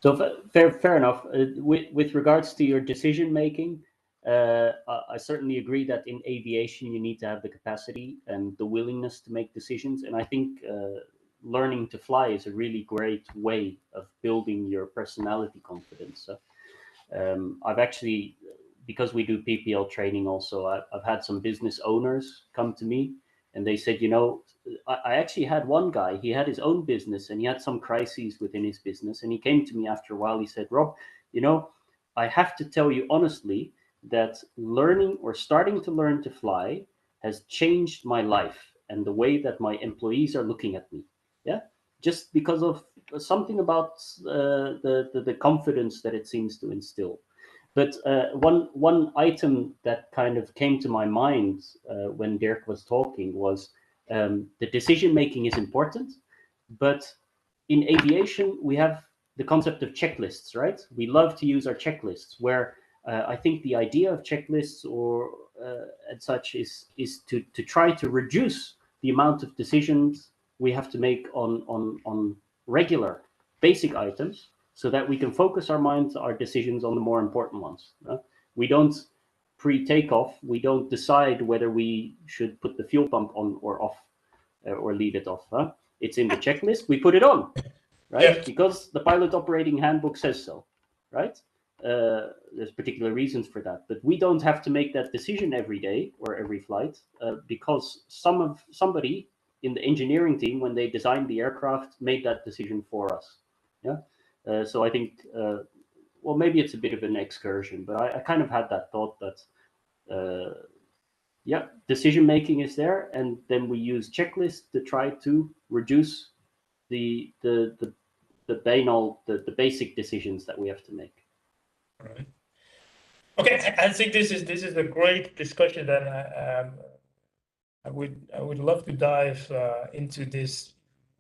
S4: So fair enough. With regards to your decision making, I certainly agree that in aviation you need to have the capacity and the willingness to make decisions, and I think learning to fly is a really great way of building your personality confidence. So, I've actually, because we do PPL training also, I've had some business owners come to me and they said, you know, I actually had one guy, he had his own business and he had some crises within his business. And he came to me after a while, he said, Rob, you know, I have to tell you honestly that learning or starting to learn to fly has changed my life and the way that my employees are looking at me. Yeah, just because of something about the confidence that it seems to instill. But one item that kind of came to my mind when Dirk was talking was the decision making is important, but in aviation we have the concept of checklists, right? We love to use our checklists. Where I think the idea of checklists or and such is to try to reduce the amount of decisions we have to make on regular basic items, so that we can focus our minds, our decisions on the more important ones. We don't pre-takeoff, we don't decide whether we should put the fuel pump on or off or leave it off. It's in the checklist, we put it on, right? Yeah. Because the pilot operating handbook says so, right? There's particular reasons for that, but we don't have to make that decision every day or every flight because somebody in the engineering team, when they designed the aircraft, made that decision for us. Yeah. So I think, well, maybe it's a bit of an excursion, but I kind of had that thought that, yeah, decision making is there, and then we use checklists to try to reduce the banal, the basic decisions that we have to make.
S2: All right. Okay, I think this is a great discussion, and I would love to dive into this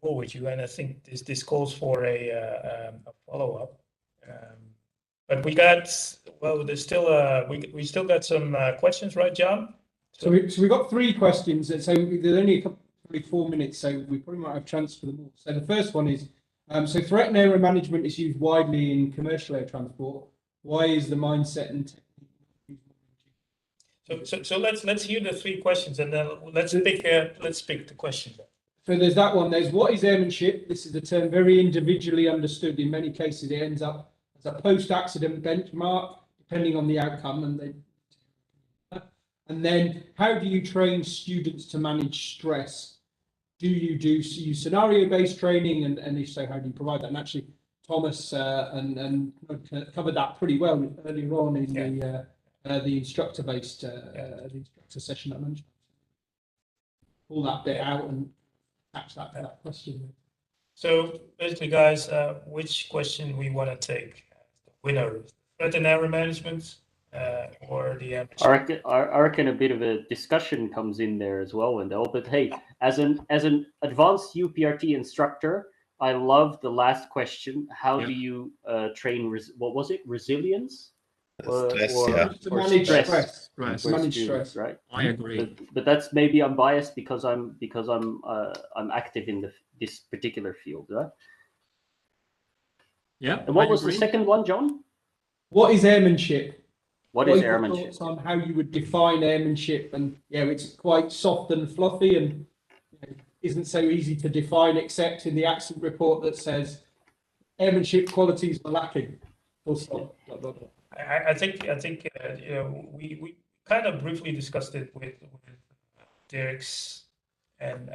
S2: more with you, and I think this calls for a follow-up. But we got, well, there's still we still got some questions, right, John?
S7: So we got 3 questions, and so there's only probably 4 minutes, so we probably might have chance for them all. So the first one is, so threat and error management is used widely in commercial air transport. Why is the mindset and technique?
S2: So let's hear the 3 questions, and then let's pick the question.
S7: So there's that one. There's what is airmanship? This is a term very individually understood. In many cases, it ends up as a post-accident benchmark, depending on the outcome. And then, how do you train students to manage stress? Do you use scenario-based training, and if so, how do you provide that? And actually, Thomas and covered that pretty well earlier on in the instructor-based the instructor session that I mentioned. Pull that bit out and attach that to that question.
S2: So basically, guys, which question we want to take? The winner, threat and error management, or the airmanship?
S4: I reckon a bit of a discussion comes in there as well, Wendell. But hey, as an advanced UPRT instructor, I love the last question. How do you train? What was it? Resilience?
S6: Stress,
S4: or
S7: manage
S4: stress.
S7: Manage stress.
S4: Right.
S5: I agree.
S4: But that's maybe I'm biased because I'm active in this particular field, right?
S5: Yeah.
S4: And what was the second one, John?
S7: What is airmanship?
S4: What is
S7: your
S4: airmanship?
S7: thoughts on how you would define airmanship? And it's quite soft and fluffy, and isn't so easy to define, except in the accident report that says airmanship qualities were lacking. Full stop. Blah, blah, blah.
S2: I think you know, we kind of briefly discussed it with Dirk's and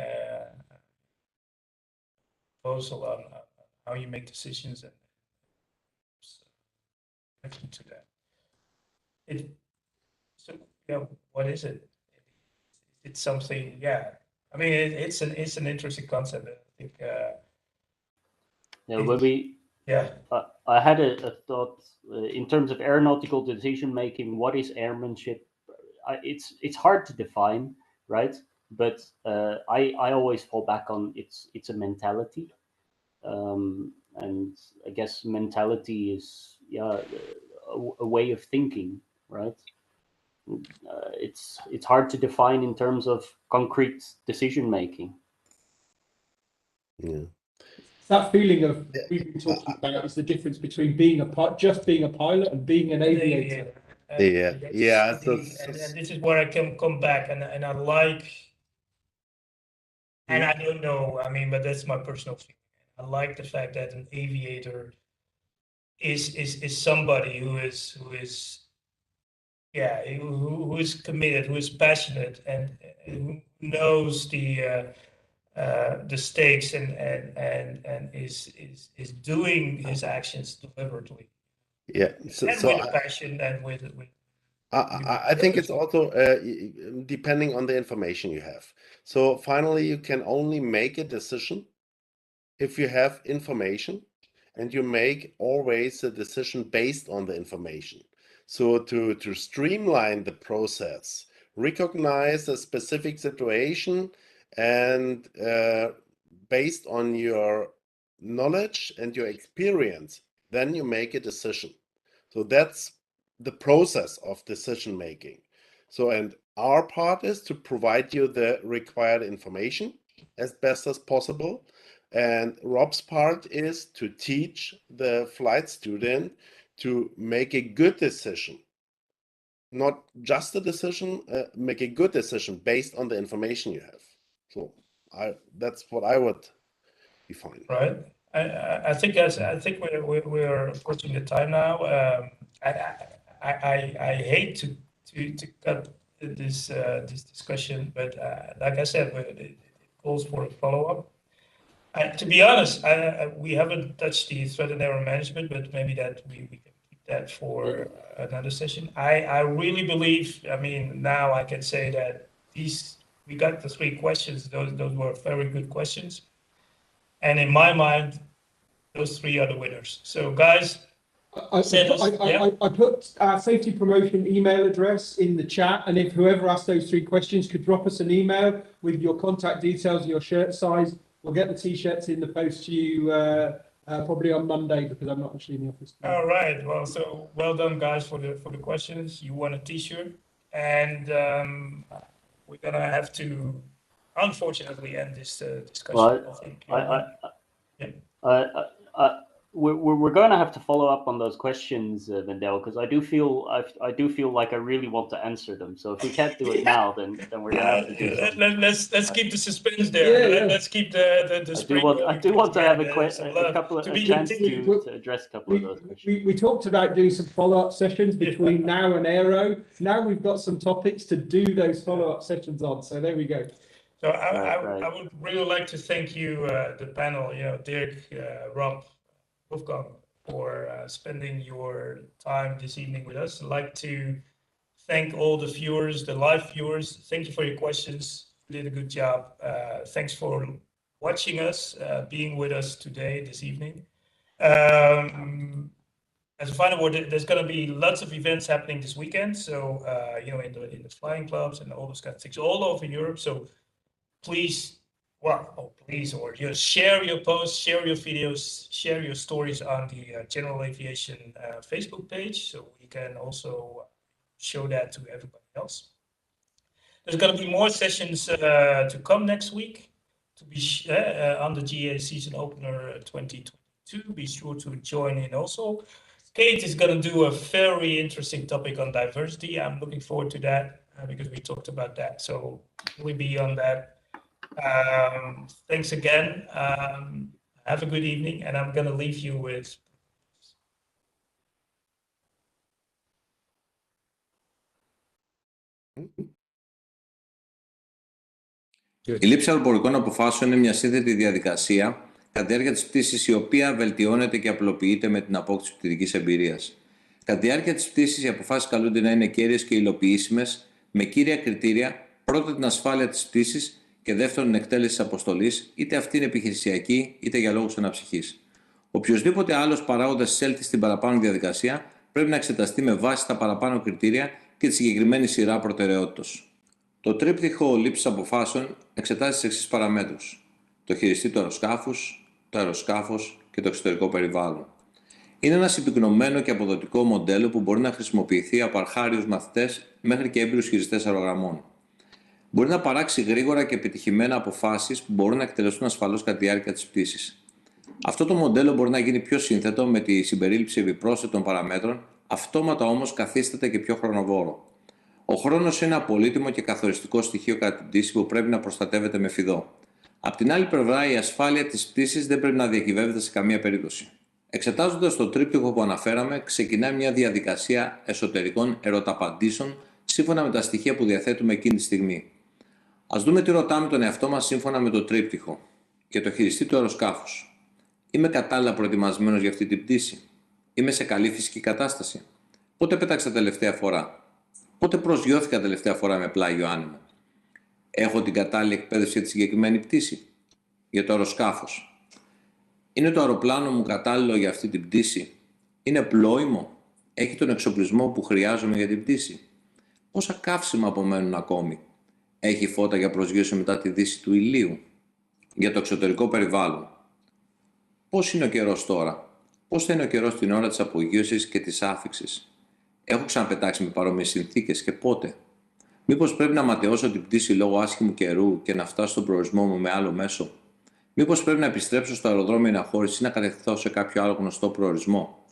S2: proposal on how you make decisions and connection to that. What is it? It's something. Yeah, I mean, it's an interesting concept. I think.
S4: I had a thought in terms of aeronautical decision making. What is airmanship? It's hard to define, right? But I always fall back on it's a mentality, and I guess mentality is a way of thinking, right? It's hard to define in terms of concrete decision making.
S6: Yeah.
S7: That feeling of we've been talking about is the difference between being a pilot and being an aviator.
S2: And this is where I can come back, and I like, and I don't know, I mean, but that's my personal feeling. I like the fact that an aviator is somebody who is committed, who is passionate, and who knows the stakes and is doing his actions deliberately.
S6: Yeah.
S2: So with passion and with
S6: I think it's also depending on the information you have. So finally, you can only make a decision if you have information, and you make always a decision based on the information. So to streamline the process, recognize a specific situation, and based on your knowledge and your experience, then you make a decision. So that's the process of decision making. So, and our part is to provide you the required information as best as possible. And Rob's part is to teach the flight student to make a good decision. Not just a decision, make a good decision based on the information you have. So that's what I would define.
S2: Right. I think we're approaching the time now. I hate to cut this discussion, but like I said, it calls for a follow-up. To be honest, we haven't touched the threat and error management, but maybe that we can keep that for another session. I really believe, I mean, now I can say that we got the 3 questions. Those were very good questions. And in my mind, those 3 are the winners. So guys,
S7: I put our safety promotion email address in the chat, and if whoever asked those 3 questions could drop us an email with your contact details and your shirt size, we'll get the t-shirts in the post to you probably on Monday, because I'm not actually in the office today.
S2: All right. Well, so well done, guys, for the questions. You won a t-shirt, and we're gonna have to unfortunately end this discussion.
S4: Well, we're going to have to follow up on those questions, Wendell, because I do feel like I really want to answer them. So if we can't do it now, then we're going to have to do something.
S2: Let's keep the suspense there.
S7: Yeah.
S2: Let's keep the
S4: I do want to have a couple of chance to address a couple of those questions.
S7: We talked about doing some follow-up sessions between now and Aero. Now we've got some topics to do those follow-up sessions on. So there we go.
S2: So I would really like to thank you, the panel, Dirk, Rob, Wolfgang, for spending your time this evening with us. I'd like to thank all the viewers, the live viewers. Thank you for your questions. You did a good job. Thanks for watching us, being with us today, this evening. As a final word, there's going to be lots of events happening this weekend. So, in the flying clubs and all those kind of things all over Europe. So please, or just share your posts, share your videos, share your stories on the General Aviation Facebook page, so we can also show that to everybody else. There's going to be more sessions to come next week to be on the GA season opener 2022. Be sure to join in also. Cate is going to do a very interesting topic on diversity. I'm looking forward to that because we talked about that. So we'll be on that. Thanks again. Have a good evening, and I'm going to leave you with.
S8: Η λήψη αεροπορικών αποφάσεων είναι μια σύνθετη διαδικασία κατά τη διάρκεια της πτήσης, η οποία βελτιώνεται και απλοποιείται με την απόκτηση πτυτικής εμπειρίας. Κατά τη διάρκεια της πτήσης, οι αποφάσεις καλούνται να είναι κέρυες και υλοποιήσιμες, με κύρια κριτήρια, πρώτα την ασφάλεια της πτήσης και δεύτερον την εκτέλεση της αποστολής, είτε αυτή είναι επιχειρησιακή είτε για λόγους αναψυχής. Οποιοσδήποτε άλλος παράγοντας εισέλθει στην παραπάνω διαδικασία πρέπει να εξεταστεί με βάση τα παραπάνω κριτήρια και τη συγκεκριμένη σειρά προτεραιότητας. Το τρίπτυχο λήψης αποφάσεων εξετάζει τις εξής παραμέτρους: το χειριστή του αεροσκάφους, το αεροσκάφος και το εξωτερικό περιβάλλον. Είναι ένα συμπυκνωμένο και αποδοτικό μοντέλο που μπορεί να χρησιμοποιηθεί από αρχάριους μαθητές μέχρι και έμπειρους χειριστές αερογραμμών. Μπορεί να παράξει γρήγορα και επιτυχημένα αποφάσεις που μπορούν να εκτελεστούν ασφαλώς κατά τη διάρκεια της πτήσης. Αυτό το μοντέλο μπορεί να γίνει πιο σύνθετο με τη συμπερίληψη επιπρόσθετων παραμέτρων, αυτόματα όμως καθίσταται και πιο χρονοβόρο. Ο χρόνος είναι ένα πολύτιμο και καθοριστικό στοιχείο κατά την πτήση που πρέπει να προστατεύεται με φιδό. Απ' την άλλη πλευρά, η ασφάλεια της πτήσης δεν πρέπει να διακυβεύεται σε καμία περίπτωση. Εξετάζοντας το τρίπτυχο που αναφέραμε, ξεκινάει μια διαδικασία εσωτερικών ερωταπαντήσεων σύμφωνα με τα στοιχεία που διαθέτουμε εκείνη τη στιγμή. Ας δούμε τι ρωτάμε τον εαυτό μας σύμφωνα με το τρίπτυχο. Για το χειριστή του αεροσκάφους. Είμαι κατάλληλα προετοιμασμένος για αυτή την πτήση? Είμαι σε καλή φυσική κατάσταση? Πότε πέταξα τελευταία φορά? Πότε προσγειώθηκα τελευταία φορά με πλάγιο άνεμο? Έχω την κατάλληλη εκπαίδευση για τη συγκεκριμένη πτήση? Για το αεροσκάφος. Είναι το αεροπλάνο μου κατάλληλο για αυτή την πτήση? Είναι πλόιμο? Έχει τον εξοπλισμό που χρειάζομαι για την πτήση? Πόσα καύσιμα απομένουν ακόμη? Έχει φώτα για προσγείωση μετά τη δύση του ηλίου? Για το εξωτερικό περιβάλλον. Πώς είναι ο καιρός τώρα? Πώς θα είναι ο καιρός την ώρα της απογείωσης και της άφιξης? Έχω ξαναπετάξει με παρόμοιες συνθήκες και πότε? Μήπως πρέπει να ματαιώσω την πτήση λόγω άσχημου καιρού και να φτάσω στον προορισμό μου με άλλο μέσο? Μήπως πρέπει να επιστρέψω στο αεροδρόμιο αναχώρηση ή να κατευθυνθώ σε κάποιο άλλο γνωστό προορισμό?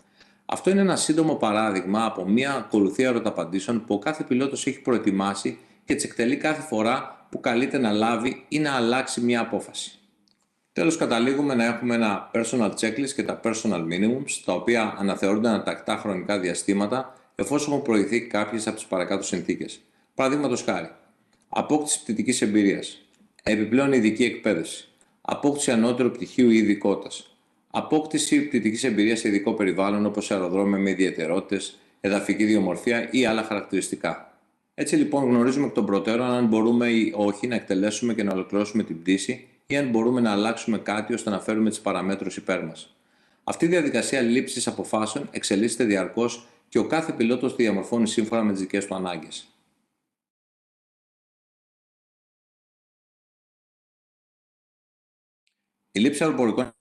S8: Αυτό είναι ένα σύντομο παράδειγμα από μια ακολουθία ερωταπαντήσεων που ο κάθε πιλότος έχει προετοιμάσει και τις εκτελεί κάθε φορά που καλείται να λάβει ή να αλλάξει μια απόφαση. Τέλος, καταλήγουμε να έχουμε ένα personal checklist και τα personal minimums, τα οποία αναθεωρούνται ανατακτά χρονικά διαστήματα εφόσον έχουν προηγηθεί κάποιες από τις παρακάτω συνθήκες. Παραδείγματος χάρη, απόκτηση πτυτικής εμπειρίας. Επιπλέον, ειδική εκπαίδευση. Απόκτηση ανώτερου πτυχίου ή ειδικότητας. Απόκτηση πτυτικής εμπειρίας σε ειδικό περιβάλλον όπως αεροδρόμια με ιδιαιτερότητες, εδαφική ιδιομορφία ή άλλα χαρακτηριστικά. Έτσι λοιπόν, γνωρίζουμε εκ των προτέρων αν μπορούμε ή όχι να εκτελέσουμε και να ολοκληρώσουμε την πτήση ή αν μπορούμε να αλλάξουμε κάτι ώστε να φέρουμε τις παραμέτρους υπέρ μας. Αυτή η διαδικασία λήψης αποφάσεων εξελίσσεται διαρκώς και ο κάθε πιλότος τη διαμορφώνει σύμφωνα με τις δικές του ανάγκες. Η λήψη αεροπορικών